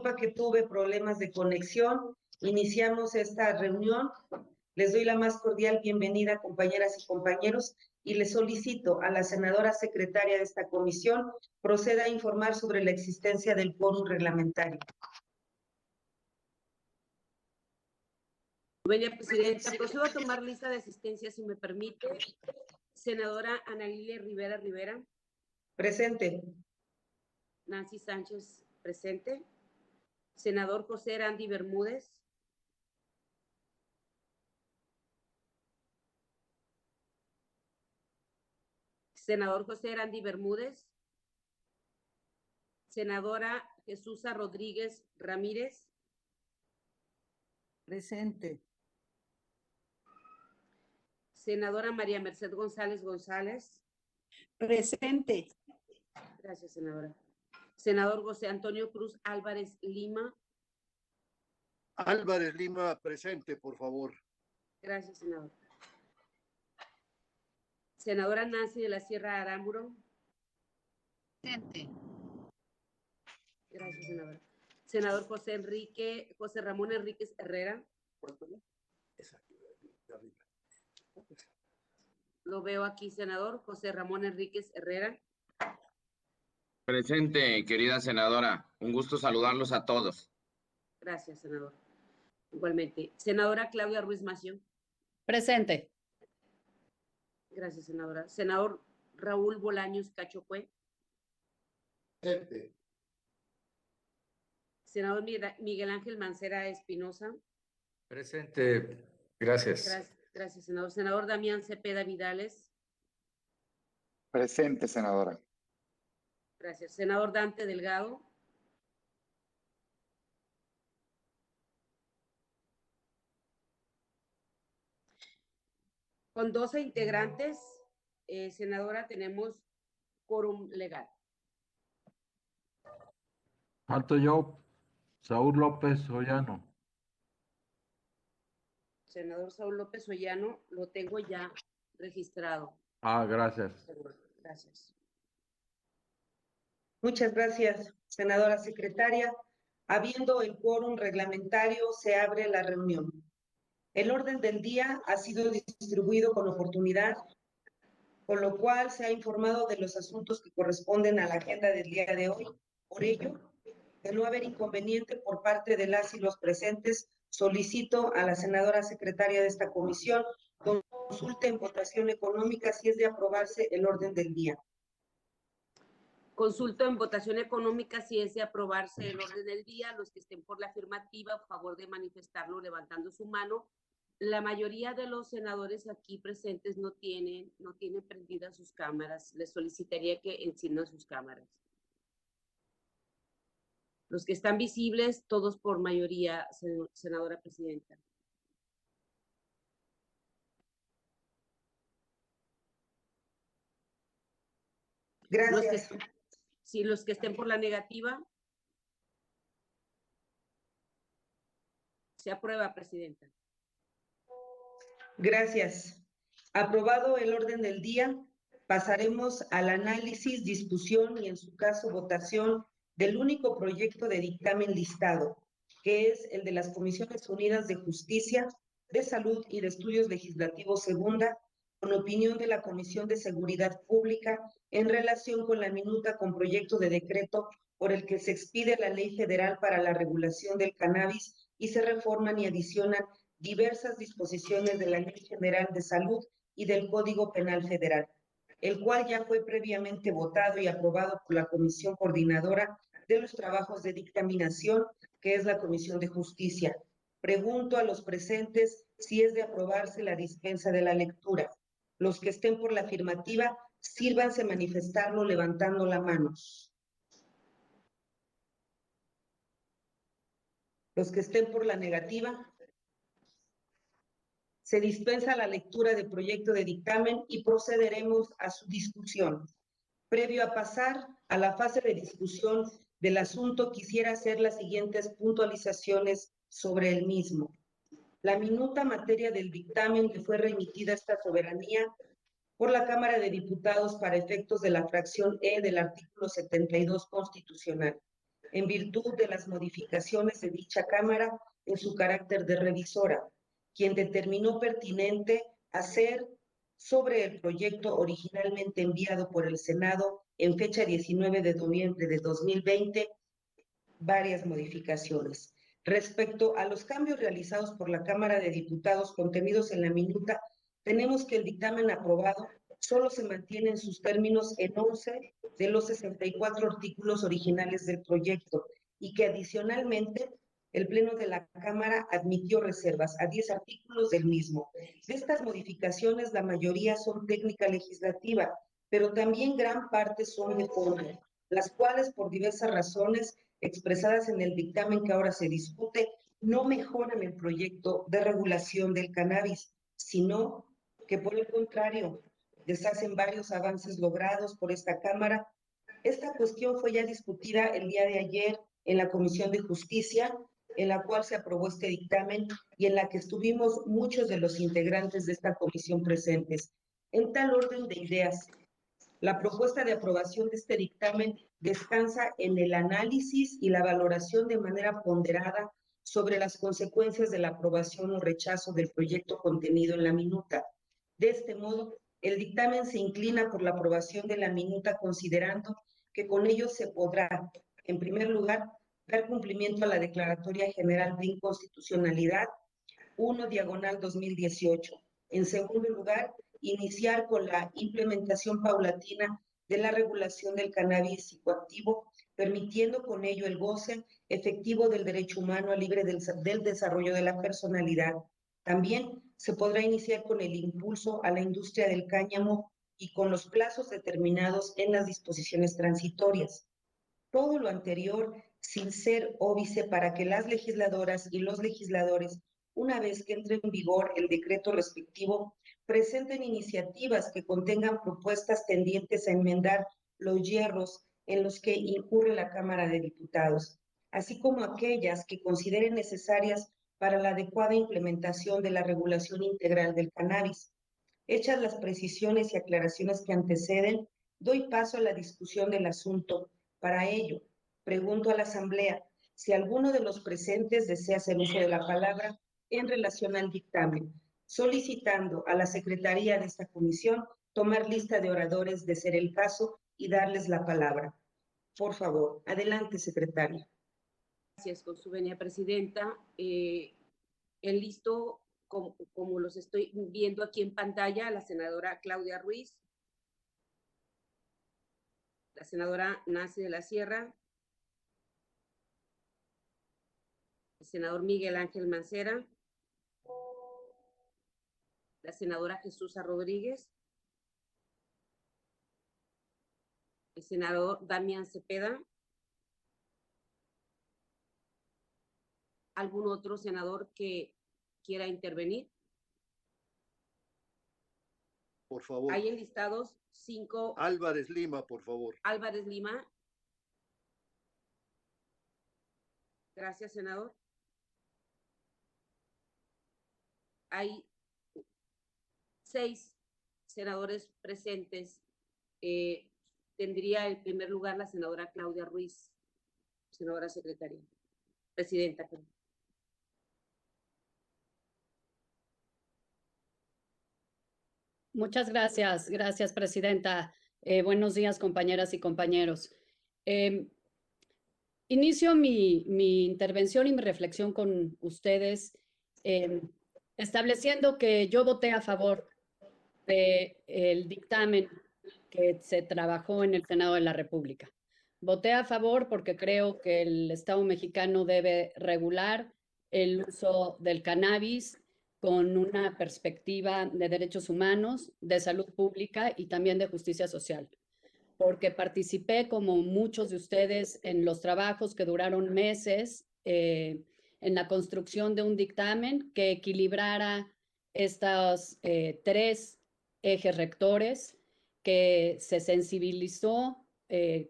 Que tuve problemas de conexión. Iniciamos esta reunión. Les doy la más cordial bienvenida, compañeras y compañeros, y les solicito a la senadora secretaria de esta comisión proceda a informar sobre la existencia del quórum reglamentario. Señora Presidenta, procedo a tomar lista de asistencia, si me permite. Senadora Ana Lilia Rivera Rivera. Presente. Nancy Sánchez, presente. Senador José Randy Bermúdez. Senador José Randy Bermúdez. Senadora Jesusa Rodríguez Ramírez. Presente. Senadora María Merced González González. Presente. Gracias, senadora. Senador José Antonio Cruz Álvarez Lima. Álvarez Lima, presente, por favor. Gracias, senador. Senadora Nancy de la Sierra Aramburo. Presente. Gracias, senadora. Senador José Ramón Enríquez Herrera. Lo veo aquí, senador. José Ramón Enríquez Herrera. Presente, querida senadora. Un gusto saludarlos a todos. Gracias, senador. Igualmente. Senadora Claudia Ruiz Massieu. Presente. Gracias, senadora. Senador Raúl Bolaños Cachocue. Presente. Senador Miguel Ángel Mancera Espinosa. Presente. Gracias. Gracias, senador. Senador Damián Cepeda Vidales. Presente, senadora. Gracias. Senador Dante Delgado. Con 12 integrantes, senadora, tenemos quórum legal. Falto yo, Saúl López Ollano. Senador Saúl López Ollano, lo tengo ya registrado. Gracias. Gracias. Muchas gracias, senadora secretaria. Habiendo el quórum reglamentario, se abre la reunión. El orden del día ha sido distribuido con oportunidad, con lo cual se ha informado de los asuntos que corresponden a la agenda del día de hoy. Por ello, de no haber inconveniente por parte de las y los presentes, solicito a la senadora secretaria de esta comisión consulte en votación económica si es de aprobarse el orden del día. Consulto en votación económica si es de aprobarse el orden del día. Los que estén por la afirmativa, por favor de manifestarlo levantando su mano. La mayoría de los senadores aquí presentes no tienen prendidas sus cámaras. Les solicitaría que enciendan sus cámaras. Los que están visibles, todos por mayoría, senadora presidenta. Gracias. Los que estén por la negativa. Se aprueba, presidenta. Gracias. Aprobado el orden del día, pasaremos al análisis, discusión y, en su caso, votación del único proyecto de dictamen listado, que es el de las Comisiones Unidas de Justicia, de Salud y de Estudios Legislativos Segunda, con opinión de la Comisión de Seguridad Pública en relación con la minuta con proyecto de decreto por el que se expide la Ley Federal para la Regulación del Cannabis y se reforman y adicionan diversas disposiciones de la Ley General de Salud y del Código Penal Federal, el cual ya fue previamente votado y aprobado por la Comisión Coordinadora de los Trabajos de Dictaminación, que es la Comisión de Justicia. Pregunto a los presentes si es de aprobarse la dispensa de la lectura. Los que estén por la afirmativa, sírvanse manifestarlo levantando la mano. Los que estén por la negativa, se dispensa la lectura del proyecto de dictamen y procederemos a su discusión. Previo a pasar a la fase de discusión del asunto, quisiera hacer las siguientes puntualizaciones sobre el mismo. La minuta materia del dictamen que fue remitida a esta soberanía por la Cámara de Diputados para efectos de la fracción E del artículo 72 constitucional. en virtud de las modificaciones de dicha Cámara en su carácter de revisora, quien determinó pertinente hacer sobre el proyecto originalmente enviado por el Senado en fecha 19 de noviembre de 2020 varias modificaciones. Respecto a los cambios realizados por la Cámara de Diputados contenidos en la minuta, tenemos que el dictamen aprobado solo se mantiene en sus términos en 11 de los 64 artículos originales del proyecto y que adicionalmente el Pleno de la Cámara admitió reservas a 10 artículos del mismo. De estas modificaciones, la mayoría son técnica legislativa, pero también gran parte son de fondo, las cuales por diversas razones expresadas en el dictamen que ahora se discute no mejoran el proyecto de regulación del cannabis, sino que por el contrario deshacen varios avances logrados por esta Cámara. Esta cuestión fue ya discutida el día de ayer en la Comisión de Justicia, en la cual se aprobó este dictamen y en la que estuvimos muchos de los integrantes de esta comisión presentes. En tal orden de ideas, la propuesta de aprobación de este dictamen descansa en el análisis y la valoración de manera ponderada sobre las consecuencias de la aprobación o rechazo del proyecto contenido en la minuta. De este modo, el dictamen se inclina por la aprobación de la minuta considerando que con ello se podrá, en primer lugar, dar cumplimiento a la Declaratoria General de Inconstitucionalidad 1/2018. En segundo lugar, iniciar con la implementación paulatina de la regulación del cannabis psicoactivo, permitiendo con ello el goce efectivo del derecho humano al libre del desarrollo de la personalidad. También se podrá iniciar con el impulso a la industria del cáñamo y con los plazos determinados en las disposiciones transitorias. Todo lo anterior sin ser óbice para que las legisladoras y los legisladores, una vez que entre en vigor el decreto respectivo, presenten iniciativas que contengan propuestas tendientes a enmendar los hierros en los que incurre la Cámara de Diputados, así como aquellas que consideren necesarias para la adecuada implementación de la regulación integral del cannabis. Hechas las precisiones y aclaraciones que anteceden, doy paso a la discusión del asunto. Para ello, pregunto a la Asamblea si alguno de los presentes desea hacer uso de la palabra en relación al dictamen, solicitando a la Secretaría de esta comisión tomar lista de oradores de ser el caso y darles la palabra. Por favor, adelante, secretaria. Gracias, con su venia, presidenta. En listo, como los estoy viendo aquí en pantalla, la senadora Claudia Ruiz, la senadora Nancy de la Sierra, el senador Miguel Ángel Mancera, la senadora Jesús Rodríguez, el senador Damián Cepeda, ¿algún otro senador que quiera intervenir? Por favor. Hay enlistados 5. Álvarez Lima, por favor. Álvarez Lima. Gracias, senador. Hay 6 senadores presentes. Tendría en primer lugar la senadora Claudia Ruiz, senadora secretaria, presidenta. Perdón. Muchas gracias, presidenta. Buenos días, compañeras y compañeros. Inicio mi intervención y mi reflexión con ustedes estableciendo que yo voté a favor del dictamen que se trabajó en el Senado de la República. Voté a favor porque creo que el Estado mexicano debe regular el uso del cannabis con una perspectiva de derechos humanos, de salud pública y también de justicia social. Porque participé, como muchos de ustedes, en los trabajos que duraron meses en la construcción de un dictamen que equilibrara estos 3 ejes rectores, que se sensibilizó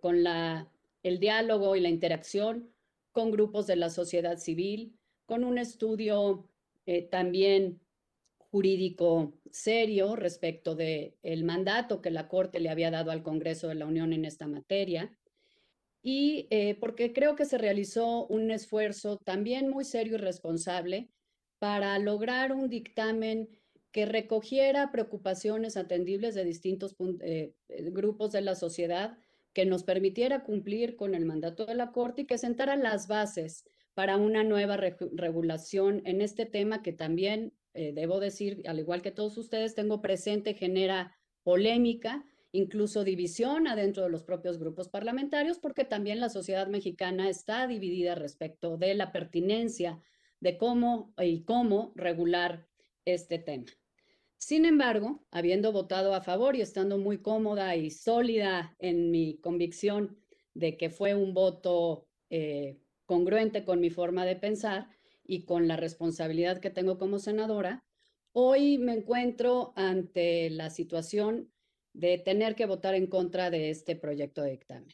con el diálogo y la interacción con grupos de la sociedad civil, con un estudio también jurídico serio respecto del mandato que la Corte le había dado al Congreso de la Unión en esta materia, y porque creo que se realizó un esfuerzo también muy serio y responsable para lograr un dictamen que recogiera preocupaciones atendibles de distintos grupos de la sociedad, que nos permitiera cumplir con el mandato de la Corte y que sentara las bases para una nueva regulación en este tema que también, debo decir, al igual que todos ustedes, tengo presente, genera polémica, incluso división adentro de los propios grupos parlamentarios, porque también la sociedad mexicana está dividida respecto de la pertinencia de cómo regular este tema. Sin embargo, habiendo votado a favor y estando muy cómoda y sólida en mi convicción de que fue un voto congruente con mi forma de pensar y con la responsabilidad que tengo como senadora, hoy me encuentro ante la situación de tener que votar en contra de este proyecto de dictamen.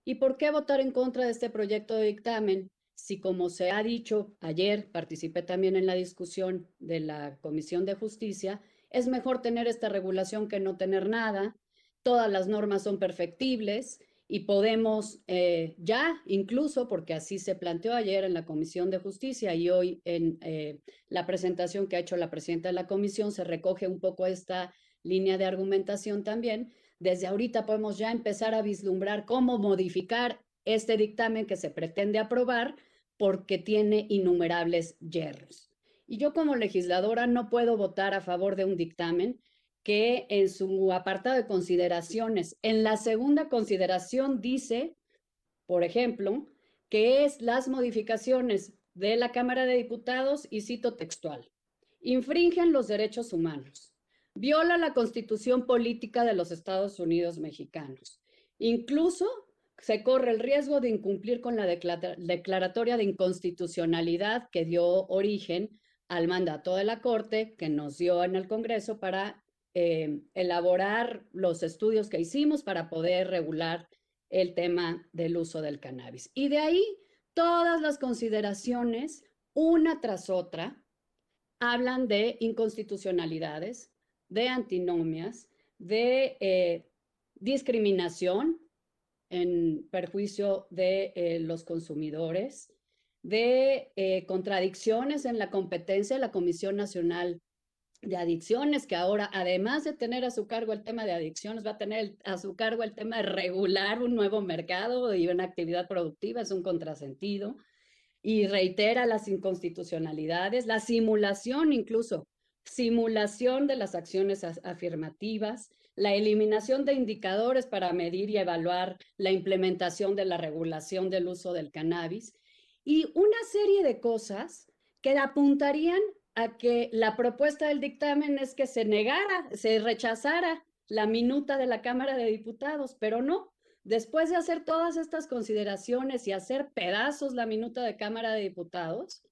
¿Y por qué votar en contra de este proyecto de dictamen? Si, como se ha dicho ayer, participé también en la discusión de la Comisión de Justicia, es mejor tener esta regulación que no tener nada, todas las normas son perfectibles y podemos ya, incluso porque así se planteó ayer en la Comisión de Justicia y hoy en la presentación que ha hecho la presidenta de la Comisión, se recoge un poco esta línea de argumentación también. Desde ahorita podemos ya empezar a vislumbrar cómo modificar este dictamen que se pretende aprobar porque tiene innumerables yerros. Y yo como legisladora no puedo votar a favor de un dictamen que en su apartado de consideraciones, en la segunda consideración dice, por ejemplo, que es las modificaciones de la Cámara de Diputados, y cito textual, infringen los derechos humanos, viola la Constitución política de los Estados Unidos mexicanos. Incluso se corre el riesgo de incumplir con la declaratoria de inconstitucionalidad que dio origen al mandato de la Corte que nos dio en el Congreso para elaborar los estudios que hicimos para poder regular el tema del uso del cannabis. Y de ahí todas las consideraciones, una tras otra, hablan de inconstitucionalidades, de antinomias, de discriminación en perjuicio de los consumidores, de contradicciones en la competencia de la Comisión Nacional de Adicciones, que ahora, además de tener a su cargo el tema de adicciones, va a tener a su cargo el tema de regular un nuevo mercado y una actividad productiva, es un contrasentido, y reitera las inconstitucionalidades, la simulación incluso, simulación de las acciones afirmativas, la eliminación de indicadores para medir y evaluar la implementación de la regulación del uso del cannabis, y una serie de cosas que apuntarían a que la propuesta del dictamen es que se negara, se rechazara la minuta de la Cámara de Diputados, pero no. Después de hacer todas estas consideraciones y hacer pedazos la minuta de Cámara de Diputados,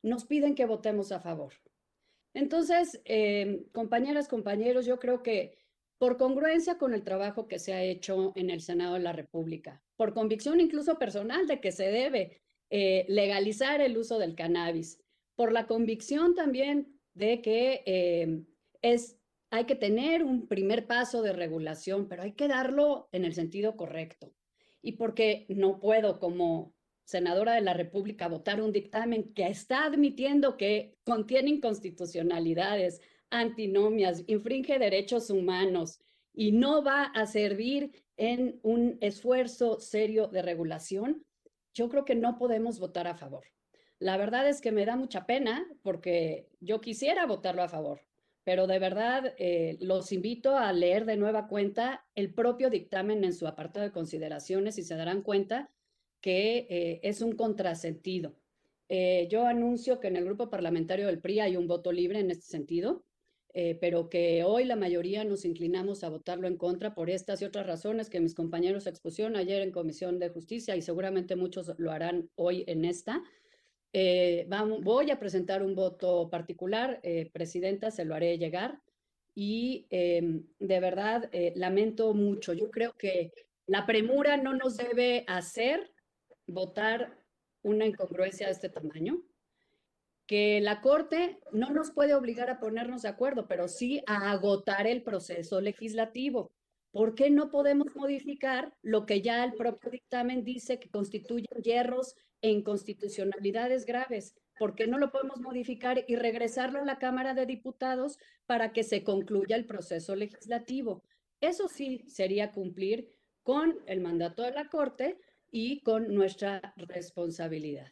nos piden que votemos a favor. Entonces, compañeras, compañeros, yo creo que por congruencia con el trabajo que se ha hecho en el Senado de la República, por convicción incluso personal de que se debe legalizar el uso del cannabis, por la convicción también de que hay que tener un primer paso de regulación, pero hay que darlo en el sentido correcto. Y porque no puedo, como senadora de la República, votar un dictamen que está admitiendo que contiene inconstitucionalidades, antinomias, infringe derechos humanos y no va a servir en un esfuerzo serio de regulación, yo creo que no podemos votar a favor. La verdad es que me da mucha pena porque yo quisiera votarlo a favor, pero de verdad los invito a leer de nueva cuenta el propio dictamen en su apartado de consideraciones y se darán cuenta que es un contrasentido. Yo anuncio que en el grupo parlamentario del PRI hay un voto libre en este sentido, pero que hoy la mayoría nos inclinamos a votarlo en contra por estas y otras razones que mis compañeros expusieron ayer en Comisión de Justicia y seguramente muchos lo harán hoy en esta. Voy a presentar un voto particular, Presidenta, se lo haré llegar y de verdad lamento mucho. Yo creo que la premura no nos debe hacer votar una incongruencia de este tamaño, que la Corte no nos puede obligar a ponernos de acuerdo, pero sí a agotar el proceso legislativo. ¿Por qué no podemos modificar lo que ya el propio dictamen dice que constituyen hierros e inconstitucionalidades graves? ¿Por qué no lo podemos modificar y regresarlo a la Cámara de Diputados para que se concluya el proceso legislativo? Eso sí sería cumplir con el mandato de la Corte y con nuestra responsabilidad.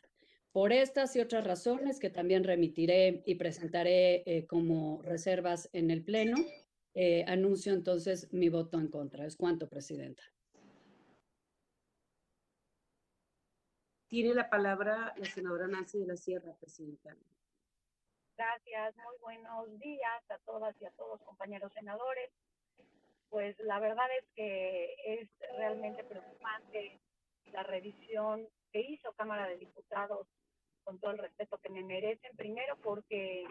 Por estas y otras razones que también remitiré y presentaré como reservas en el Pleno, anuncio entonces mi voto en contra. Es cuanto, Presidenta. Tiene la palabra la senadora Nancy de la Sierra, Presidenta. Gracias, muy buenos días a todas y a todos, compañeros senadores. Pues la verdad es que es realmente preocupante la revisión que hizo Cámara de Diputados, con todo el respeto que me merecen. Primero porque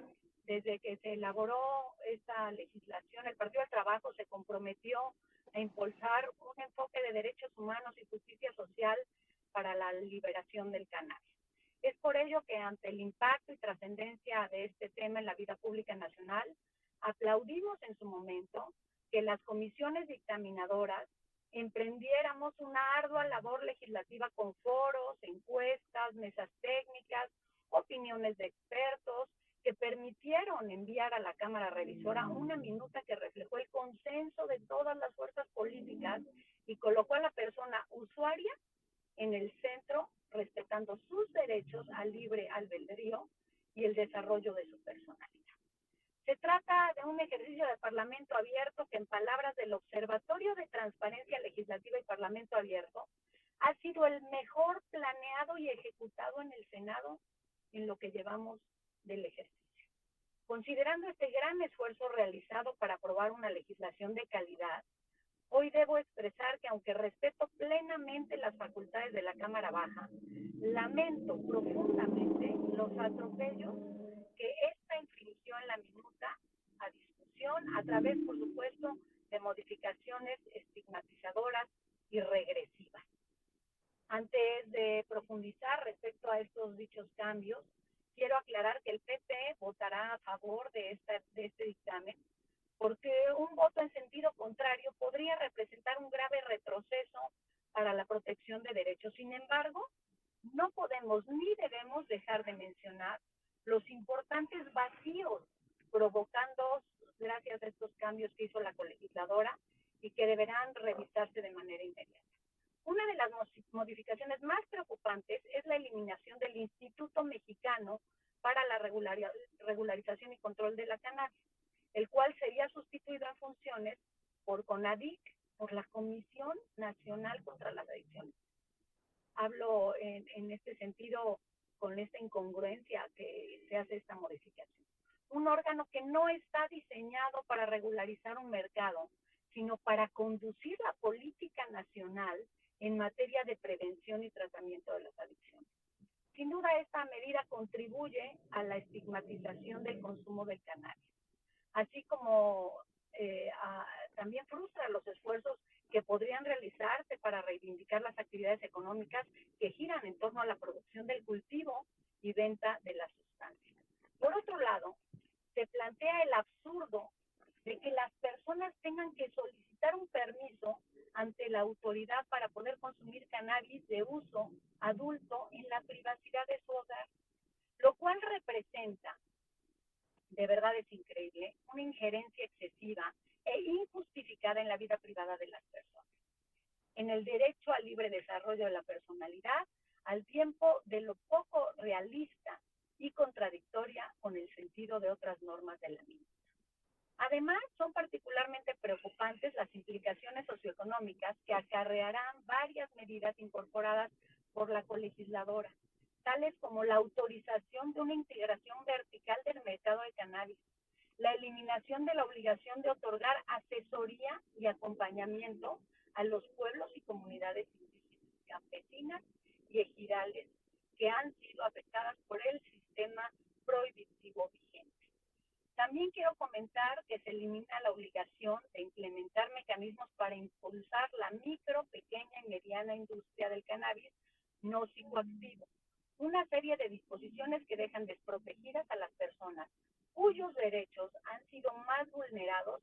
desde que se elaboró esta legislación, el Partido del Trabajo se comprometió a impulsar un enfoque de derechos humanos y justicia social para la liberación del cannabis. Es por ello que ante el impacto y trascendencia de este tema en la vida pública nacional, aplaudimos en su momento que las comisiones dictaminadoras emprendiéramos una ardua labor legislativa con foros, encuestas, mesas técnicas, opiniones de expertos, que permitieron enviar a la Cámara Revisora una minuta que reflejó el consenso de todas las fuerzas políticas y colocó a la persona usuaria en el centro, respetando sus derechos al libre albedrío y el desarrollo de su personalidad. Se trata de un ejercicio de Parlamento abierto que, en palabras del Observatorio de Transparencia Legislativa y Parlamento Abierto, ha sido el mejor planeado y ejecutado en el Senado en lo que llevamos del ejercicio. Considerando este gran esfuerzo realizado para aprobar una legislación de calidad, hoy debo expresar que, aunque respeto plenamente las facultades de la Cámara Baja, lamento profundamente los atropellos que esta infringió en la minuta a discusión a través, por supuesto, de modificaciones estigmatizadoras y regresivas. Antes de profundizar respecto a estos dichos cambios, quiero aclarar que el PP votará a favor de este dictamen, porque un voto en sentido contrario podría representar un grave retroceso para la protección de derechos. Sin embargo, no podemos ni debemos dejar de mencionar los importantes vacíos provocando gracias a estos cambios que hizo la colegisladora y que deberán revisarse de manera inmediata. Una de las modificaciones más preocupantes es la eliminación del Instituto Mexicano para la Regularización y Control de la Cannabis, el cual sería sustituido en funciones por CONADIC, por la Comisión Nacional contra las Adicciones. Hablo en este sentido con esta incongruencia que se hace esta modificación. Un órgano que no está diseñado para regularizar un mercado, sino para conducir la política nacional en materia de prevención y tratamiento de las adicciones. Sin duda, esta medida contribuye a la estigmatización del consumo del cannabis, así como también frustra los esfuerzos que podrían realizarse para reivindicar las actividades económicas que giran en torno a la producción del cultivo y venta de las sustancias. Por otro lado, se plantea el absurdo de que las personas tengan que solicitar un permiso ante la autoridad para poder consumir cannabis de uso adulto en la privacidad de su hogar, lo cual representa, de verdad es increíble, una injerencia excesiva e injustificada en la vida privada de las personas, en el derecho al libre desarrollo de la personalidad, al tiempo de lo poco realista y contradictoria con el sentido de otras normas de la misma. Además, son particularmente preocupantes las implicaciones socioeconómicas que acarrearán varias medidas incorporadas por la colegisladora, tales como la autorización de una integración vertical del mercado de cannabis, la eliminación de la obligación de otorgar asesoría y acompañamiento a los pueblos y comunidades indígenas, campesinas y ejidales que han sido afectadas por el sistema prohibitivo vigente. También quiero comentar que se elimina la obligación de implementar mecanismos para impulsar la micro, pequeña y mediana industria del cannabis no psicoactivo, una serie de disposiciones que dejan desprotegidas a las personas cuyos derechos han sido más vulnerados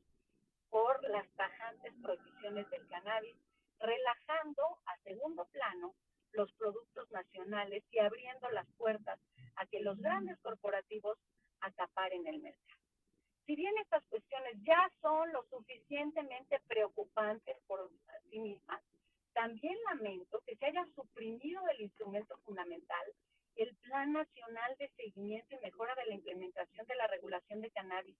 por las tajantes prohibiciones del cannabis, relajando a segundo plano los productos nacionales y abriendo las puertas a que los grandes corporativos acaparen el mercado. Si bien estas cuestiones ya son lo suficientemente preocupantes por sí mismas, también lamento que se haya suprimido el instrumento fundamental, el Plan Nacional de Seguimiento y Mejora de la Implementación de la Regulación de Cannabis,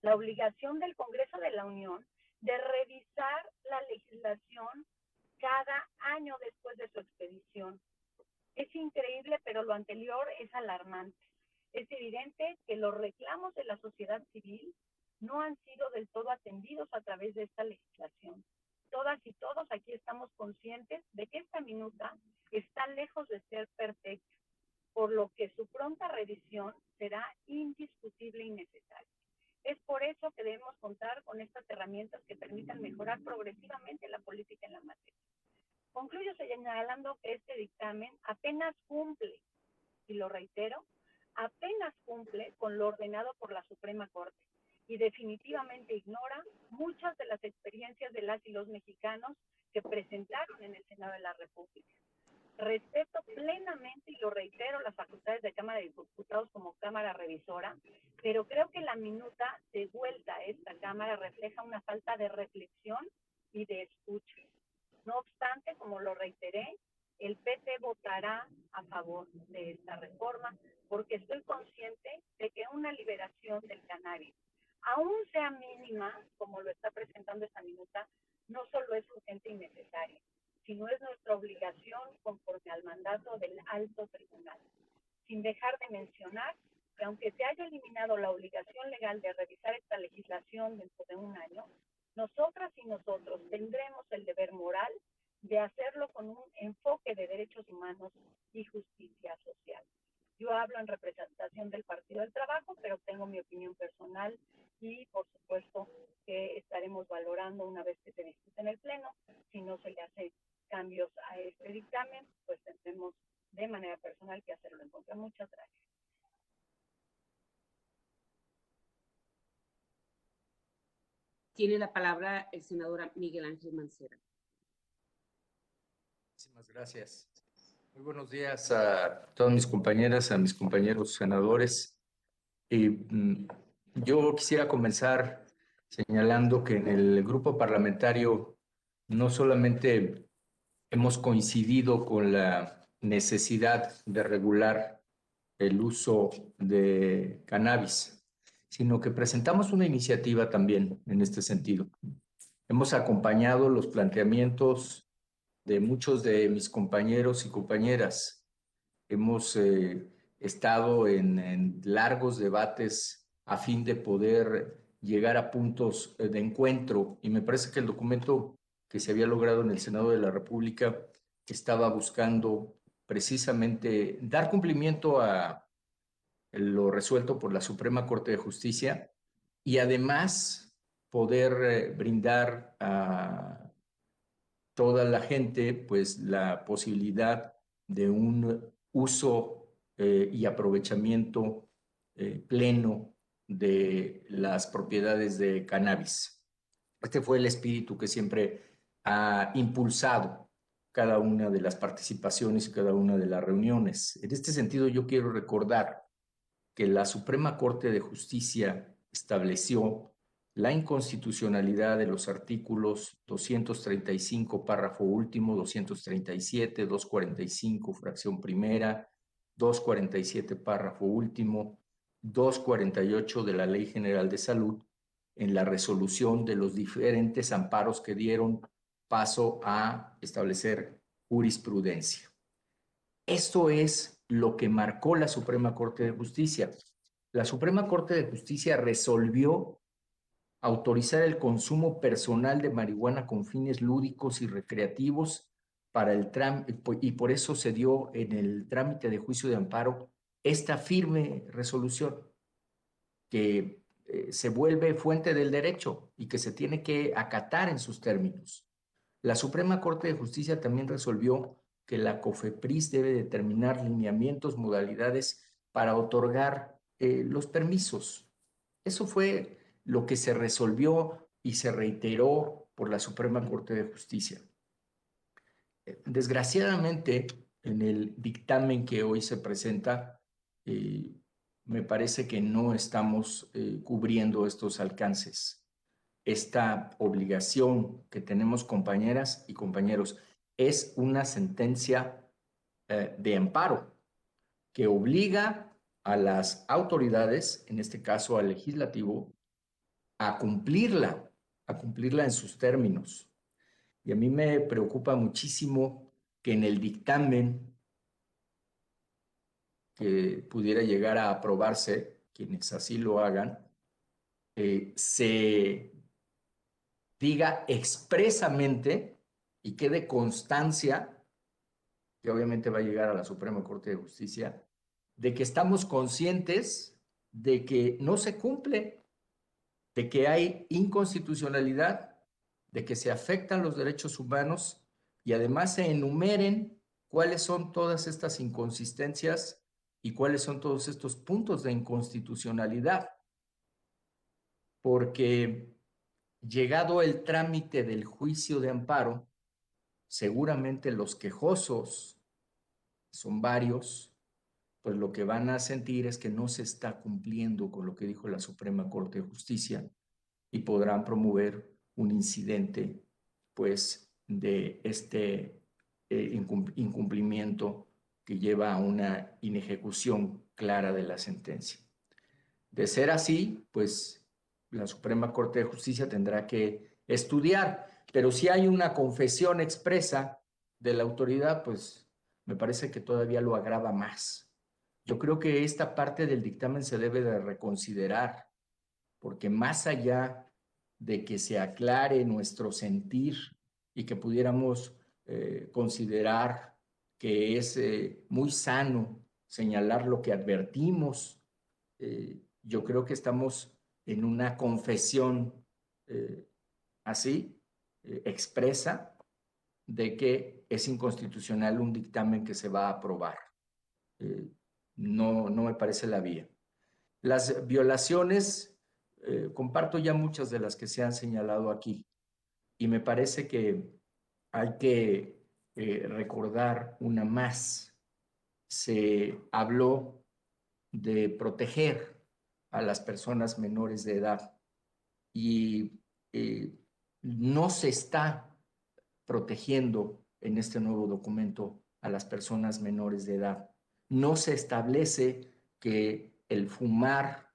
la obligación del Congreso de la Unión de revisar la legislación cada año después de su expedición. Es increíble, pero lo anterior es alarmante. Es evidente que los reclamos de la sociedad civil no han sido del todo atendidos a través de esta legislación. Todas y todos aquí estamos conscientes de que esta minuta está lejos de ser perfecta, por lo que su pronta revisión será indiscutible y necesaria. Es por eso que debemos contar con estas herramientas que permitan mejorar progresivamente la política en la materia. Concluyo señalando que este dictamen apenas cumple, y lo reitero, apenas cumple con lo ordenado por la Suprema Corte y definitivamente ignora muchas de las experiencias de las y los mexicanos que presentaron en el Senado de la República. Respeto plenamente, y lo reitero, las facultades de Cámara de Diputados como Cámara Revisora, pero creo que la minuta de vuelta a esta Cámara refleja una falta de reflexión y de escucha. No obstante, como lo reiteré, el PT votará a favor de esta reforma porque estoy consciente de que una liberación del cannabis, aún sea mínima, como lo está presentando esta minuta, no solo es urgente y necesaria, sino es nuestra obligación conforme al mandato del alto tribunal. Sin dejar de mencionar que aunque se haya eliminado la obligación legal de revisar esta legislación dentro de un año, nosotras y nosotros tendremos el deber moral de hacerlo con un enfoque de derechos humanos y justicia social. Yo hablo en representación del Partido del Trabajo, pero tengo mi opinión personal y, por supuesto, que estaremos valorando una vez que se discute en el Pleno. Si no se le hace cambios a este dictamen, pues tendremos de manera personal que hacerlo en contra. Muchas gracias. Tiene la palabra el senador Miguel Ángel Mancera. Muchísimas gracias. Muy buenos días a todas mis compañeras, a mis compañeros senadores. Yo quisiera comenzar señalando que en el grupo parlamentario no solamente hemos coincidido con la necesidad de regular el uso de cannabis, sino que presentamos una iniciativa también en este sentido. Hemos acompañado los planteamientos de muchos de mis compañeros y compañeras. Hemos estado en largos debates a fin de poder llegar a puntos de encuentro, y me parece que el documento que se había logrado en el Senado de la República estaba buscando precisamente dar cumplimiento a lo resuelto por la Suprema Corte de Justicia y además poder brindar a toda la gente pues la posibilidad de un uso y aprovechamiento pleno de las propiedades de cannabis. Este fue el espíritu que siempre ha impulsado cada una de las participaciones y cada una de las reuniones. En este sentido, yo quiero recordar que la Suprema Corte de Justicia estableció la inconstitucionalidad de los artículos 235, párrafo último, 237, 245, fracción primera, 247, párrafo último, 248 de la Ley General de Salud, en la resolución de los diferentes amparos que dieron paso a establecer jurisprudencia. Esto es lo que marcó la Suprema Corte de Justicia. La Suprema Corte de Justicia resolvió autorizar el consumo personal de marihuana con fines lúdicos y recreativos para el trámite, y por eso se dio en el trámite de juicio de amparo esta firme resolución que se vuelve fuente del derecho y que se tiene que acatar en sus términos. La Suprema Corte de Justicia también resolvió que la COFEPRIS debe determinar lineamientos, modalidades para otorgar los permisos. Eso fue lo que se resolvió y se reiteró por la Suprema Corte de Justicia. Desgraciadamente, en el dictamen que hoy se presenta, me parece que no estamos cubriendo estos alcances. Esta obligación que tenemos, compañeras y compañeros, es una sentencia de amparo que obliga a las autoridades, en este caso al legislativo, a cumplirla en sus términos. Y a mí me preocupa muchísimo que en el dictamen que pudiera llegar a aprobarse, quienes así lo hagan, se diga expresamente y quede constancia, que obviamente va a llegar a la Suprema Corte de Justicia, de que estamos conscientes de que no se cumple, de que hay inconstitucionalidad, de que se afectan los derechos humanos y además se enumeren cuáles son todas estas inconsistencias y cuáles son todos estos puntos de inconstitucionalidad. Porque llegado el trámite del juicio de amparo, seguramente los quejosos, son varios, pues lo que van a sentir es que no se está cumpliendo con lo que dijo la Suprema Corte de Justicia y podrán promover un incidente, pues, de este incumplimiento que lleva a una inejecución clara de la sentencia. De ser así, pues, la Suprema Corte de Justicia tendrá que estudiar, pero si hay una confesión expresa de la autoridad, pues, me parece que todavía lo agrava más. Yo creo que esta parte del dictamen se debe de reconsiderar, porque más allá de que se aclare nuestro sentir y que pudiéramos considerar que es muy sano señalar lo que advertimos, yo creo que estamos en una confesión expresa de que es inconstitucional un dictamen que se va a aprobar. No me parece la vía. Las violaciones, comparto ya muchas de las que se han señalado aquí y me parece que hay que recordar una más. Se habló de proteger a las personas menores de edad y no se está protegiendo en este nuevo documento a las personas menores de edad. No se establece que el fumar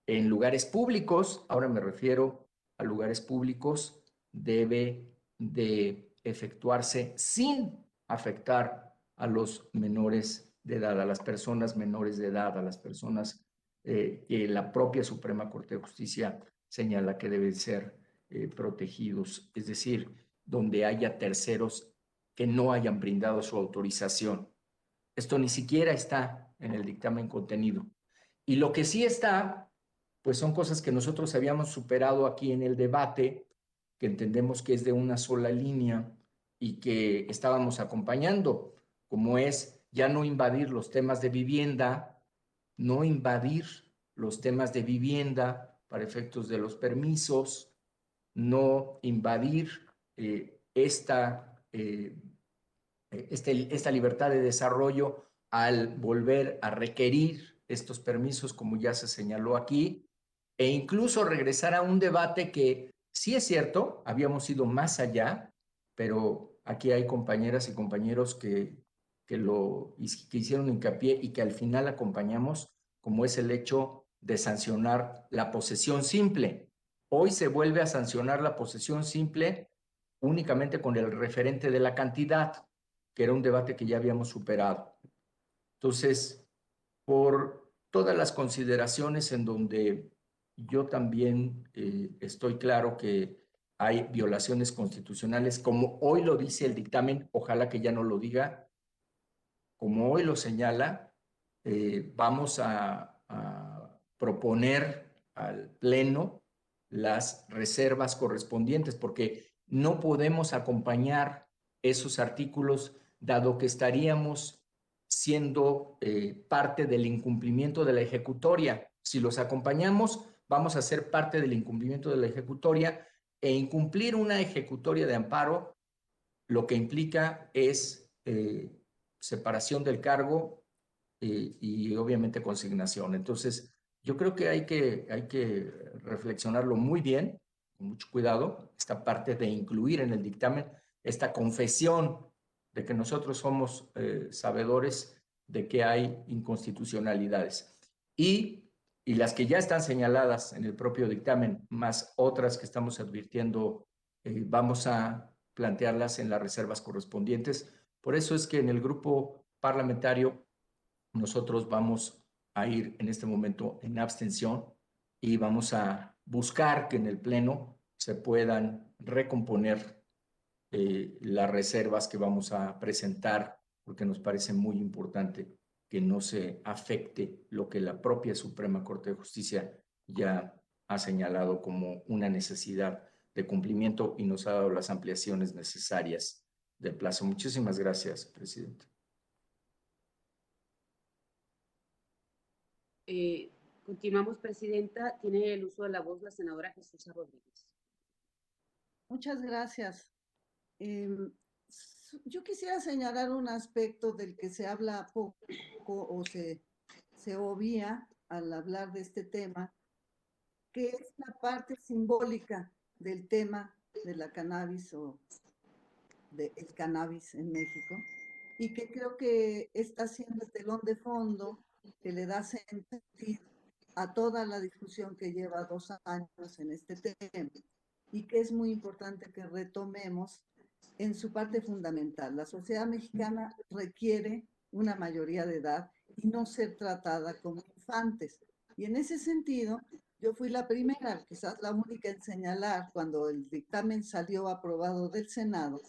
en lugares públicos, ahora me refiero a lugares públicos, debe de efectuarse sin afectar a los menores de edad, a las personas menores de edad, a las personas que la propia Suprema Corte de Justicia señala que deben ser protegidos, es decir, donde haya terceros que no hayan brindado su autorización. Esto ni siquiera está en el dictamen contenido. Y lo que sí está, pues son cosas que nosotros habíamos superado aquí en el debate, que entendemos que es de una sola línea y que estábamos acompañando, como es ya no invadir los temas de vivienda, no invadir los temas de vivienda para efectos de los permisos, no invadir esta libertad de desarrollo al volver a requerir estos permisos, como ya se señaló aquí, e incluso regresar a un debate que sí es cierto, habíamos ido más allá, pero aquí hay compañeras y compañeros que hicieron hincapié y que al final acompañamos, como es el hecho de sancionar la posesión simple. Hoy se vuelve a sancionar la posesión simple únicamente con el referente de la cantidad, que era un debate que ya habíamos superado. Entonces, por todas las consideraciones en donde yo también estoy claro que hay violaciones constitucionales, como hoy lo dice el dictamen, ojalá que ya no lo diga, como hoy lo señala, vamos a proponer al Pleno las reservas correspondientes, porque no podemos acompañar esos artículos, dado que estaríamos siendo parte del incumplimiento de la ejecutoria. Si los acompañamos, vamos a ser parte del incumplimiento de la ejecutoria E incumplir una ejecutoria de amparo lo que implica es separación del cargo y obviamente consignación. Entonces, yo creo que hay que reflexionarlo muy bien, con mucho cuidado, esta parte de incluir en el dictamen esta confesión de que nosotros somos sabedores de que hay inconstitucionalidades. Y las que ya están señaladas en el propio dictamen, más otras que estamos advirtiendo, vamos a plantearlas en las reservas correspondientes. Por eso es que en el grupo parlamentario nosotros vamos a ir en este momento en abstención y vamos a buscar que en el Pleno se puedan recomponer las reservas que vamos a presentar, porque nos parece muy importante que no se afecte lo que la propia Suprema Corte de Justicia ya ha señalado como una necesidad de cumplimiento y nos ha dado las ampliaciones necesarias del plazo. Muchísimas gracias, presidente. Continuamos, presidenta. Tiene el uso de la voz la senadora Jesús Rodríguez. Muchas gracias. Yo quisiera señalar un aspecto del que se habla poco o se obvia al hablar de este tema, que es la parte simbólica del tema de la cannabis o del cannabis en México, y que creo que está siendo el telón de fondo que le da sentido a toda la discusión que lleva 2 años en este tema y que es muy importante que retomemos en su parte fundamental. La sociedad mexicana requiere una mayoría de edad y no ser tratada como infantes. Y en ese sentido, yo fui la primera, quizás la única en señalar cuando el dictamen salió aprobado del Senado,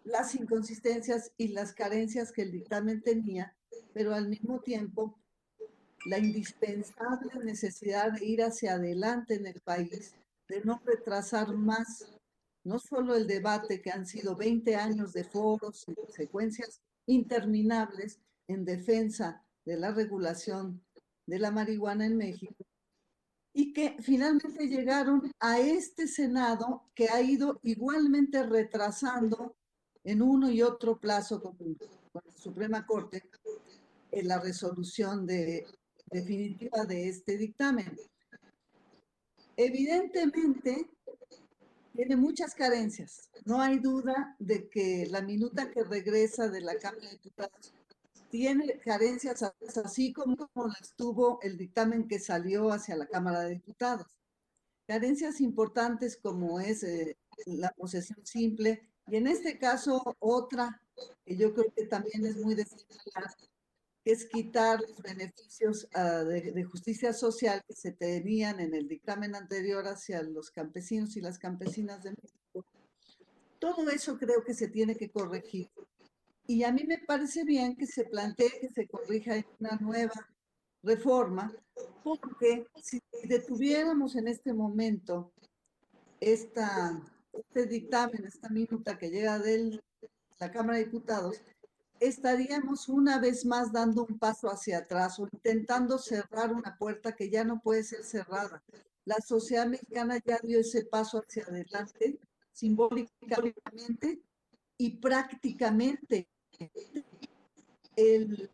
las inconsistencias y las carencias que el dictamen tenía, pero al mismo tiempo la indispensable necesidad de ir hacia adelante en el país, de no retrasar más, no solo el debate que han sido 20 años de foros y secuencias interminables en defensa de la regulación de la marihuana en México, y que finalmente llegaron a este Senado que ha ido igualmente retrasando en uno y otro plazo con la Suprema Corte en la resolución definitiva de este dictamen. Evidentemente, tiene muchas carencias. No hay duda de que la minuta que regresa de la Cámara de Diputados tiene carencias, así como las tuvo el dictamen que salió hacia la Cámara de Diputados. Carencias importantes como es la posesión simple, y en este caso otra, que yo creo que también es muy de señalar, que es quitar los beneficios de justicia social que se tenían en el dictamen anterior hacia los campesinos y las campesinas de México. Todo eso creo que se tiene que corregir. Y a mí me parece bien que se plantee que se corrija en una nueva reforma, porque si detuviéramos en este momento este dictamen, esta minuta que llega de la Cámara de Diputados, estaríamos una vez más dando un paso hacia atrás o intentando cerrar una puerta que ya no puede ser cerrada. La sociedad mexicana ya dio ese paso hacia adelante, simbólicamente y prácticamente. El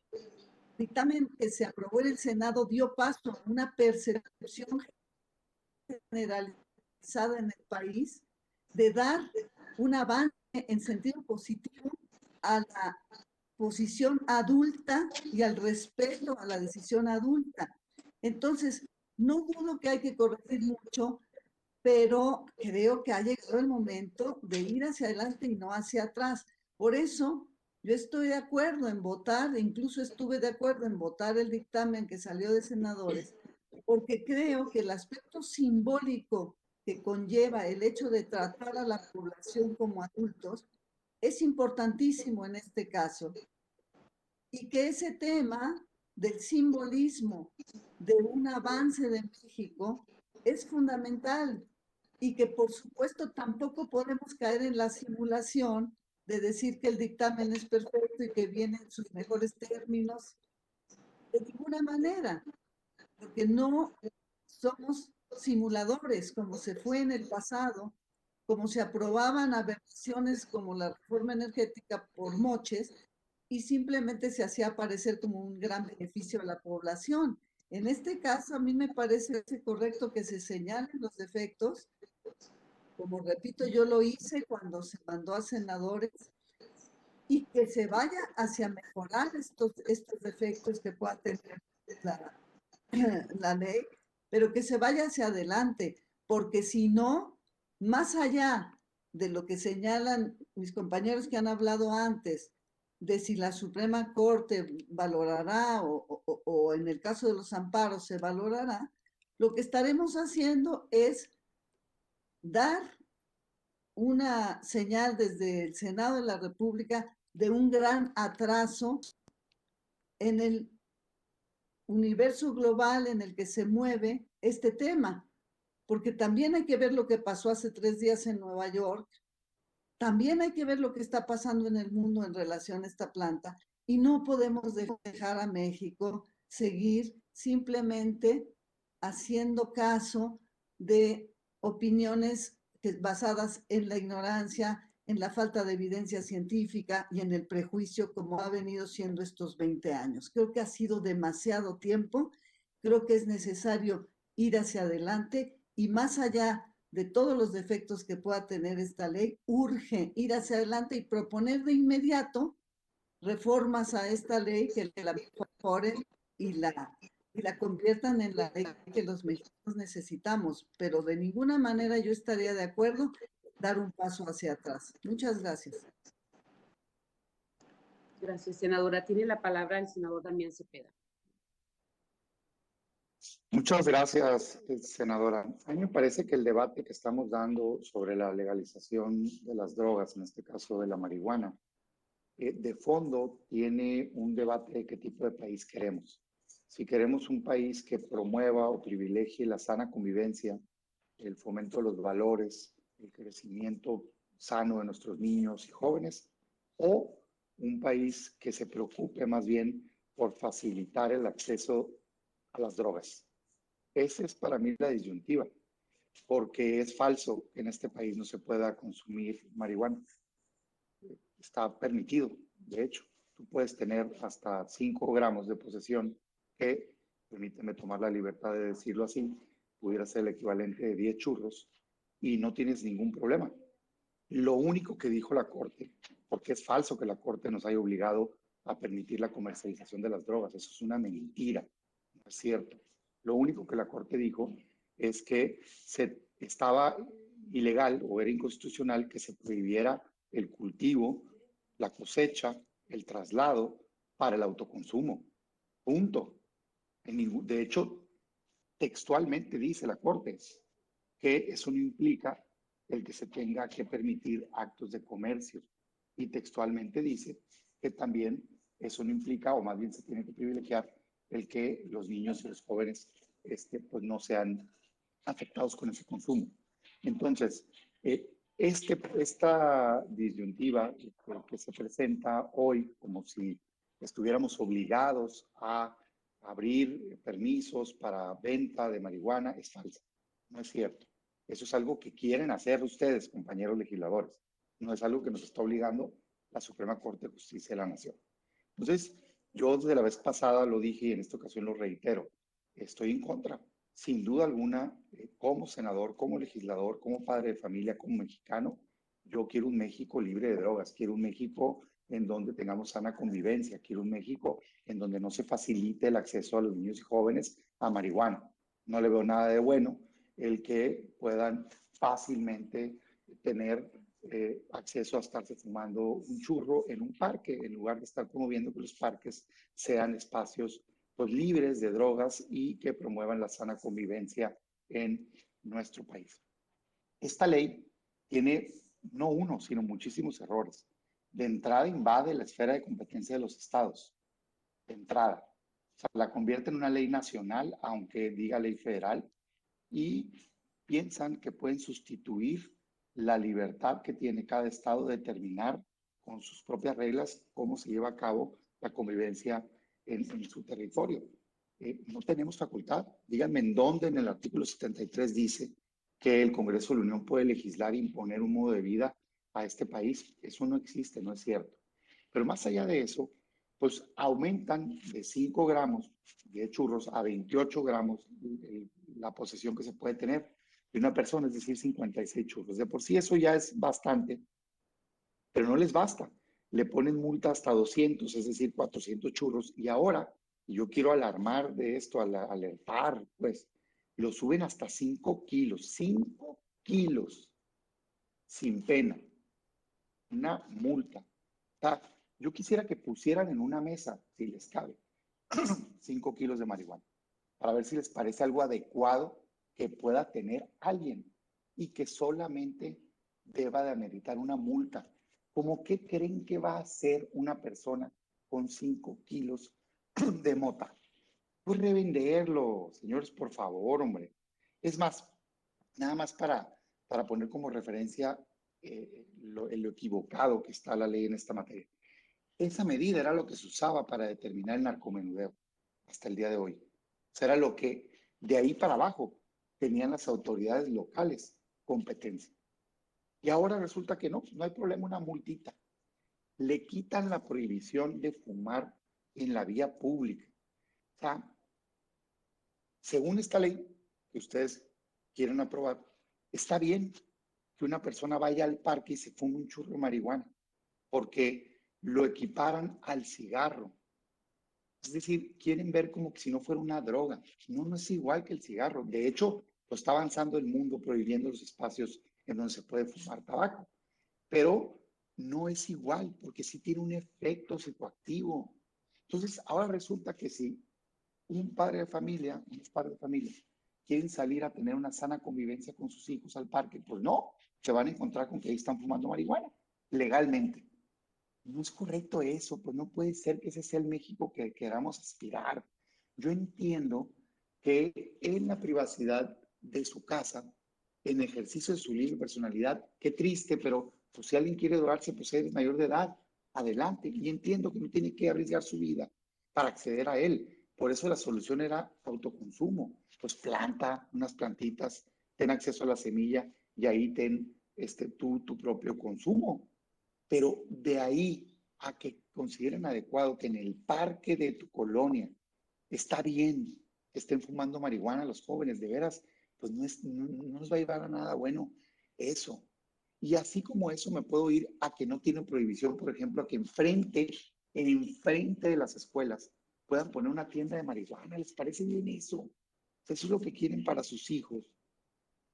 dictamen que se aprobó en el Senado dio paso a una percepción generalizada en el país de dar un avance en sentido positivo a la posición adulta y al respeto a la decisión adulta. Entonces, no dudo que hay que corregir mucho, pero creo que ha llegado el momento de ir hacia adelante y no hacia atrás. Por eso, yo estoy de acuerdo en votar, incluso estuve de acuerdo en votar el dictamen que salió de senadores, porque creo que el aspecto simbólico que conlleva el hecho de tratar a la población como adultos es importantísimo en este caso. Y que ese tema del simbolismo de un avance de México es fundamental y que por supuesto tampoco podemos caer en la simulación de decir que el dictamen es perfecto y que viene en sus mejores términos, de ninguna manera, porque no somos simuladores como se fue en el pasado como se aprobaban aberraciones como la reforma energética por moches y simplemente se hacía parecer como un gran beneficio a la población. En este caso, a mí me parece correcto que se señalen los defectos, como repito, yo lo hice cuando se mandó a senadores, y que se vaya hacia mejorar estos defectos que pueda tener la, la ley, pero que se vaya hacia adelante, porque si no, más allá de lo que señalan mis compañeros que han hablado antes, de si la Suprema Corte valorará o en el caso de los amparos se valorará, lo que estaremos haciendo es dar una señal desde el Senado de la República de un gran atraso en el universo global en el que se mueve este tema, porque también hay que ver lo que pasó hace 3 días en Nueva York, también hay que ver lo que está pasando en el mundo en relación a esta planta, y no podemos dejar a México seguir simplemente haciendo caso de opiniones basadas en la ignorancia, en la falta de evidencia científica y en el prejuicio, como ha venido siendo estos 20 años. Creo que ha sido demasiado tiempo, creo que es necesario ir hacia adelante y más allá de todos los defectos que pueda tener esta ley, urge ir hacia adelante y proponer de inmediato reformas a esta ley que la mejoren y la conviertan en la ley que los mexicanos necesitamos, pero de ninguna manera yo estaría de acuerdo dar un paso hacia atrás. Muchas gracias. Gracias, senadora. Tiene la palabra el senador Damián Cepeda. Muchas gracias, senadora. A mí me parece que el debate que estamos dando sobre la legalización de las drogas, en este caso de la marihuana, de fondo tiene un debate de qué tipo de país queremos. Si queremos un país que promueva o privilegie la sana convivencia, el fomento de los valores, el crecimiento sano de nuestros niños y jóvenes, o un país que se preocupe más bien por facilitar el acceso a las drogas. Esa es para mí la disyuntiva, porque es falso que en este país no se pueda consumir marihuana. Está permitido, de hecho. Tú puedes tener hasta 5 gramos de posesión, que, permíteme tomar la libertad de decirlo así, pudiera ser el equivalente de 10 churros, y no tienes ningún problema. Lo único que dijo la Corte, porque es falso que la Corte nos haya obligado a permitir la comercialización de las drogas, eso es una mentira, no es cierto. Lo único que la Corte dijo es que estaba ilegal o era inconstitucional que se prohibiera el cultivo, la cosecha, el traslado para el autoconsumo. Punto. De hecho, textualmente dice la Corte que eso no implica el que se tenga que permitir actos de comercio. Y textualmente dice que también eso no implica, o más bien se tiene que privilegiar, el que los niños y los jóvenes pues no sean afectados con ese consumo. Entonces, esta disyuntiva que se presenta hoy como si estuviéramos obligados a abrir permisos para venta de marihuana es falsa. No es cierto. Eso es algo que quieren hacer ustedes, compañeros legisladores. No es algo que nos está obligando la Suprema Corte de Justicia de la Nación. Entonces, yo desde la vez pasada lo dije y en esta ocasión lo reitero. Estoy en contra. Sin duda alguna, como senador, como legislador, como padre de familia, como mexicano, yo quiero un México libre de drogas. Quiero un México en donde tengamos sana convivencia. Quiero un México en donde no se facilite el acceso a los niños y jóvenes a marihuana. No le veo nada de bueno el que puedan fácilmente tener acceso a estarse fumando un churro en un parque, en lugar de estar promoviendo que los parques sean espacios pues, libres de drogas y que promuevan la sana convivencia en nuestro país. Esta ley tiene no uno, sino muchísimos errores. De entrada invade la esfera de competencia de los estados. De entrada. O sea, la convierte en una ley nacional, aunque diga ley federal, y piensan que pueden sustituir la libertad que tiene cada estado de determinar con sus propias reglas cómo se lleva a cabo la convivencia en su territorio. No tenemos facultad. Díganme en dónde en el artículo 73 dice que el Congreso de la Unión puede legislar e imponer un modo de vida a este país. Eso no existe, no es cierto. Pero más allá de eso, pues aumentan de 5 gramos de churros a 28 gramos la posesión que se puede tener de una persona, es decir, 56 churros. De por sí eso ya es bastante, pero no les basta. Le ponen multa hasta 200, es decir, 400 churros. Y ahora, y yo quiero alarmar de esto, alertar, pues, lo suben hasta 5 kilos. 5 kilos sin pena. Una multa. O sea, yo quisiera que pusieran en una mesa, si les cabe, 5 kilos de marihuana, para ver si les parece algo adecuado que pueda tener alguien y que solamente deba de ameritar una multa. ¿Cómo qué creen que va a hacer una persona con 5 kilos de mota? Pues revenderlo, señores, por favor, hombre. Es más, nada más para poner como referencia lo equivocado que está la ley en esta materia. Esa medida era lo que se usaba para determinar el narcomenudeo hasta el día de hoy. O sea, era lo que de ahí para abajo tenían las autoridades locales competencia. Y ahora resulta que no hay problema, una multita. Le quitan la prohibición de fumar en la vía pública. O sea, según esta ley que ustedes quieren aprobar, está bien que una persona vaya al parque y se fume un churro de marihuana, porque lo equiparan al cigarro. Es decir, quieren ver como que si no fuera una droga. No, no es igual que el cigarro. De hecho, lo está avanzando el mundo prohibiendo los espacios en donde se puede fumar tabaco. Pero no es igual, porque sí tiene un efecto psicoactivo. Entonces, ahora resulta que si unos padres de familia, quieren salir a tener una sana convivencia con sus hijos al parque, pues no, se van a encontrar con que ahí están fumando marihuana, legalmente. No es correcto eso, pues no puede ser que ese sea el México que queramos aspirar. Yo entiendo que en la privacidad de su casa, en ejercicio de su libre personalidad, qué triste, pero pues, si alguien quiere drogarse, pues eres mayor de edad, adelante. Y entiendo que no tiene que arriesgar su vida para acceder a él. Por eso la solución era autoconsumo. Pues planta unas plantitas, ten acceso a la semilla y ahí ten tu propio consumo. Pero de ahí a que consideren adecuado que en el parque de tu colonia está bien que estén fumando marihuana los jóvenes, de veras, pues no nos va a llevar a nada bueno eso. Y así como eso me puedo ir a que no tienen prohibición, por ejemplo, a que enfrente de las escuelas puedan poner una tienda de marihuana. ¿Les parece bien eso? Eso es lo que quieren para sus hijos,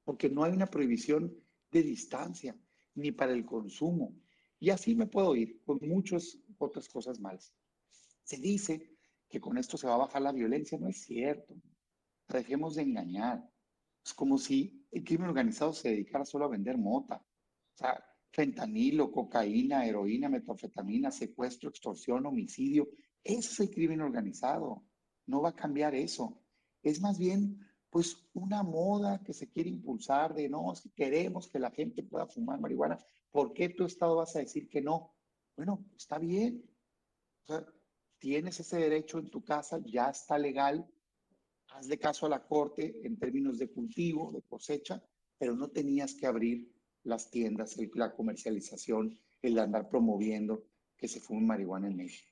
porque no hay una prohibición de distancia ni para el consumo. Y así me puedo ir con muchas otras cosas malas. Se dice que con esto se va a bajar la violencia. No es cierto. Dejemos de engañar. Es como si el crimen organizado se dedicara solo a vender mota. O sea, fentanilo, cocaína, heroína, metanfetamina, secuestro, extorsión, homicidio. Ese es el crimen organizado. No va a cambiar eso. Es más bien, pues, una moda que se quiere impulsar de, no, si queremos que la gente pueda fumar marihuana, ¿por qué tu estado vas a decir que no? Bueno, está bien. O sea, tienes ese derecho en tu casa, ya está legal, hazle caso a la corte en términos de cultivo, de cosecha, pero no tenías que abrir las tiendas, la comercialización, el andar promoviendo que se fume marihuana en México.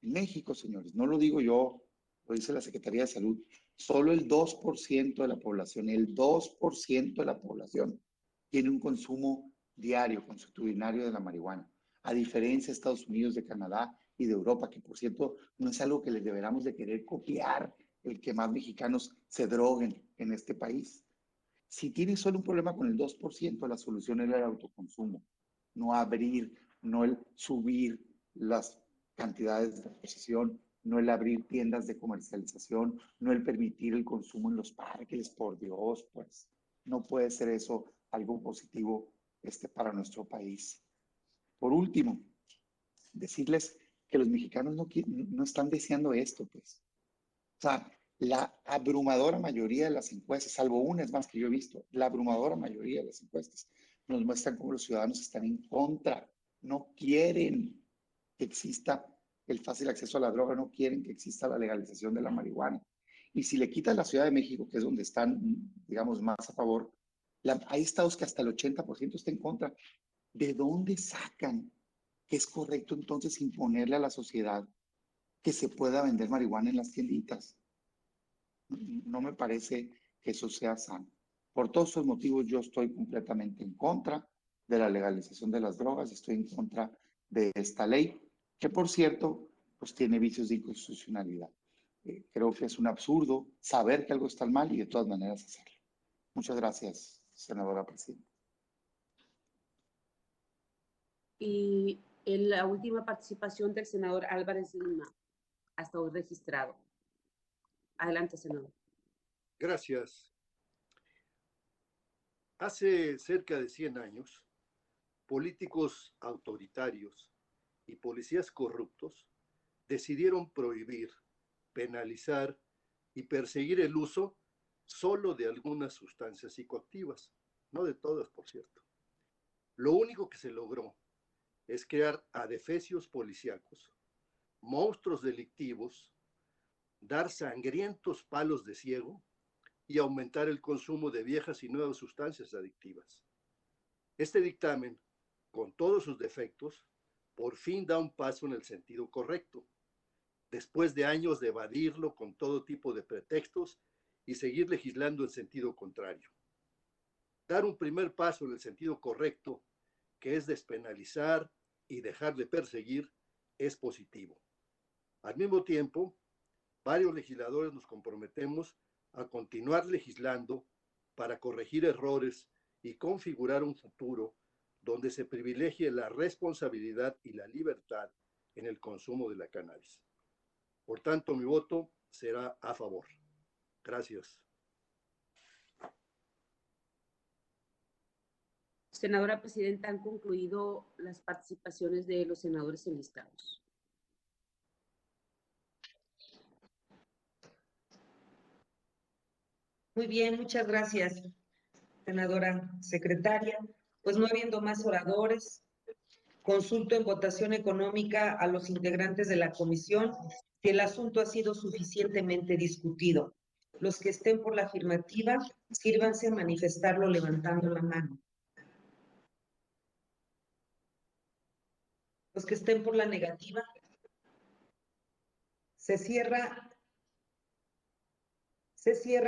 En México, señores, no lo digo yo, lo dice la Secretaría de Salud, solo el 2% de la población, el 2% de la población tiene un consumo diario, consuetudinario de la marihuana, a diferencia de Estados Unidos, de Canadá y de Europa, que por cierto no es algo que les deberíamos de querer copiar, el que más mexicanos se droguen en este país. Si tienes solo un problema con el 2%, la solución era el autoconsumo, no abrir, no el subir las cantidades de posesión, no el abrir tiendas de comercialización, no el permitir el consumo en los parques, por Dios, pues no puede ser eso algo positivo para nuestro país. Por último, decirles que los mexicanos no están deseando esto, pues. O sea, la abrumadora mayoría de las encuestas, salvo una es más que yo he visto, la abrumadora mayoría de las encuestas nos muestran cómo los ciudadanos están en contra, no quieren que exista el fácil acceso a la droga, no quieren que exista la legalización de la marihuana. Y si le quitas la Ciudad de México, que es donde están, digamos, más a favor, Hay estados que hasta el 80% está en contra. ¿De dónde sacan que es correcto entonces imponerle a la sociedad que se pueda vender marihuana en las tienditas? No me parece que eso sea sano. Por todos esos motivos, yo estoy completamente en contra de la legalización de las drogas, estoy en contra de esta ley, que por cierto, pues tiene vicios de inconstitucionalidad. Creo que es un absurdo saber que algo está mal y de todas maneras hacerlo. Muchas gracias, senadora presidenta. Y en la última participación del senador Álvarez Lima, hasta hoy registrado. Adelante, senador. Gracias. Hace cerca de 100 años, políticos autoritarios y policías corruptos decidieron prohibir, penalizar y perseguir el uso solo de algunas sustancias psicoactivas, no de todas, por cierto. Lo único que se logró es crear adefesios policíacos, monstruos delictivos, dar sangrientos palos de ciego y aumentar el consumo de viejas y nuevas sustancias adictivas. Este dictamen, con todos sus defectos, por fin da un paso en el sentido correcto, después de años de evadirlo con todo tipo de pretextos y seguir legislando en sentido contrario. Dar un primer paso en el sentido correcto, que es despenalizar y dejar de perseguir, es positivo. Al mismo tiempo, varios legisladores nos comprometemos a continuar legislando para corregir errores y configurar un futuro donde se privilegie la responsabilidad y la libertad en el consumo de la cannabis. Por tanto, mi voto será a favor. Gracias. Senadora presidenta, han concluido las participaciones de los senadores enlistados. Muy bien, muchas gracias, senadora secretaria. Pues no habiendo más oradores, consulto en votación económica a los integrantes de la comisión si el asunto ha sido suficientemente discutido. Los que estén por la afirmativa, sírvanse a manifestarlo levantando la mano. Los que estén por la negativa, se cierra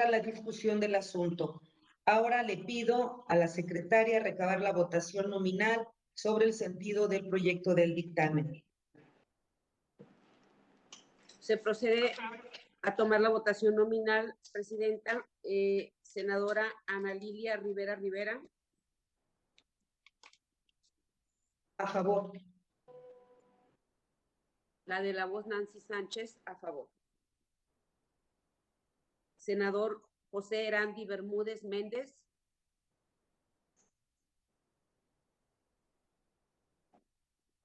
la discusión del asunto. Ahora le pido a la secretaria recabar la votación nominal sobre el sentido del proyecto del dictamen. Se procede a tomar la votación nominal, presidenta. Senadora Ana Lilia Rivera Rivera. A favor. La de la voz Nancy Sánchez, a favor. Senador José Erandi Bermúdez Méndez.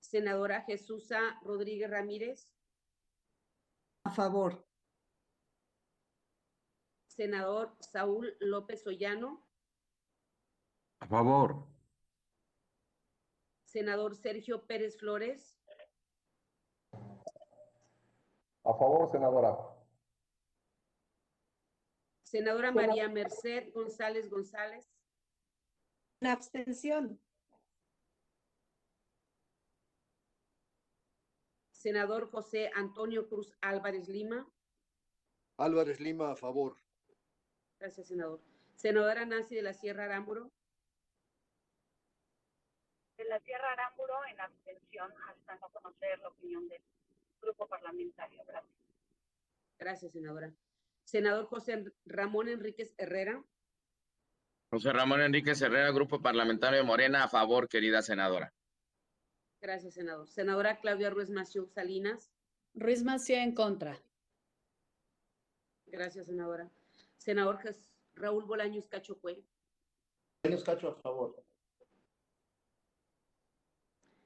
Senadora Jesusa Rodríguez Ramírez. A favor. Senador Saúl López Ollano. A favor. Senador Sergio Pérez Flores. A favor, senadora. Senadora María Merced González González. Una abstención. Senador José Antonio Cruz Álvarez Lima. Álvarez Lima, a favor. Gracias, senador. Senadora Nancy de la Sierra Aramburo. De la Sierra Aramburo, en abstención, hasta no conocer la opinión del grupo parlamentario. Gracias. Gracias, senadora. Senador José Ramón Enríquez Herrera. José Ramón Enríquez Herrera, Grupo Parlamentario de Morena, a favor, querida senadora. Gracias, senador. Senadora Claudia Ruiz Massieu Salinas. Ruiz Massieu en contra. Gracias, senadora. Senador Raúl Bolaños Cachocue. Bolaños Cacho, a favor.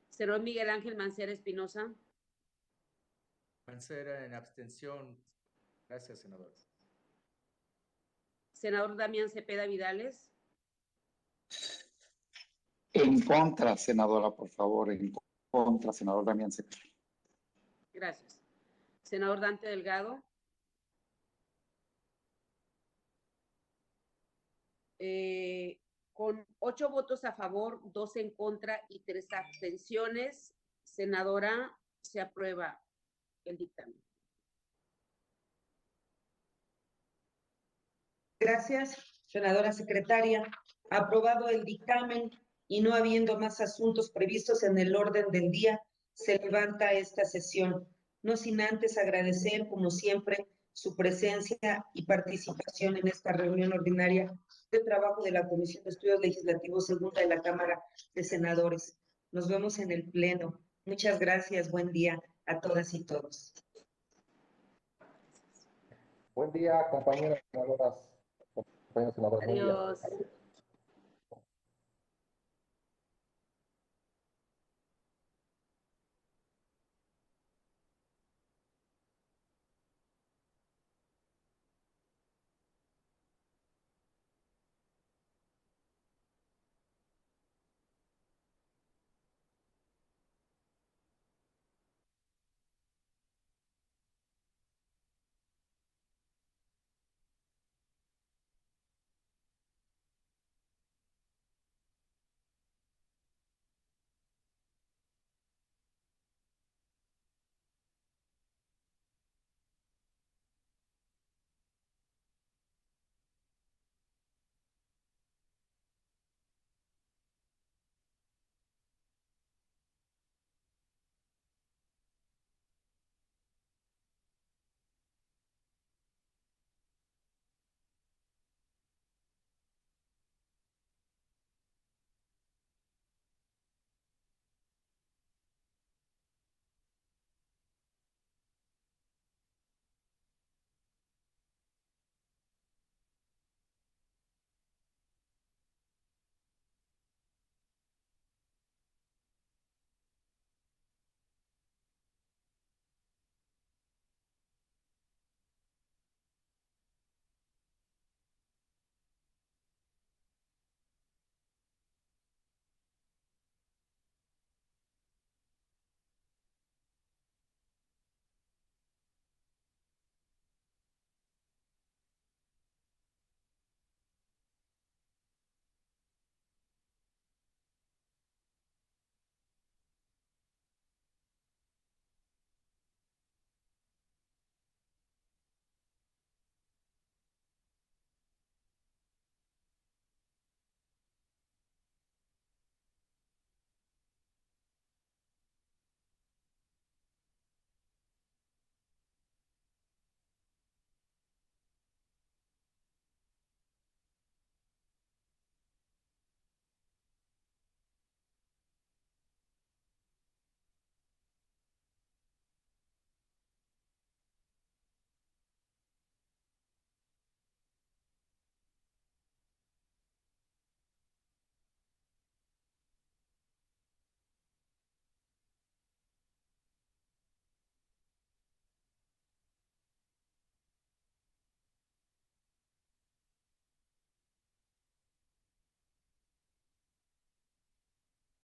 Senador Miguel Ángel Mancera Espinosa. Mancera en abstención. Gracias, senador. Senador Damián Cepeda Vidales. En contra, senadora, por favor, en contra, senador Damián Cepeda. Gracias. Senador Dante Delgado. Con 8 votos a favor, 2 en contra y 3 abstenciones, senadora, se aprueba el dictamen. Gracias, senadora secretaria. Aprobado el dictamen y no habiendo más asuntos previstos en el orden del día, se levanta esta sesión. No sin antes agradecer, como siempre, su presencia y participación en esta reunión ordinaria de trabajo de la Comisión de Estudios Legislativos Segunda de la Cámara de Senadores. Nos vemos en el Pleno. Muchas gracias. Buen día a todas y todos. Buen día, compañeras senadoras. Compañeros senadores. Buen día. Adiós.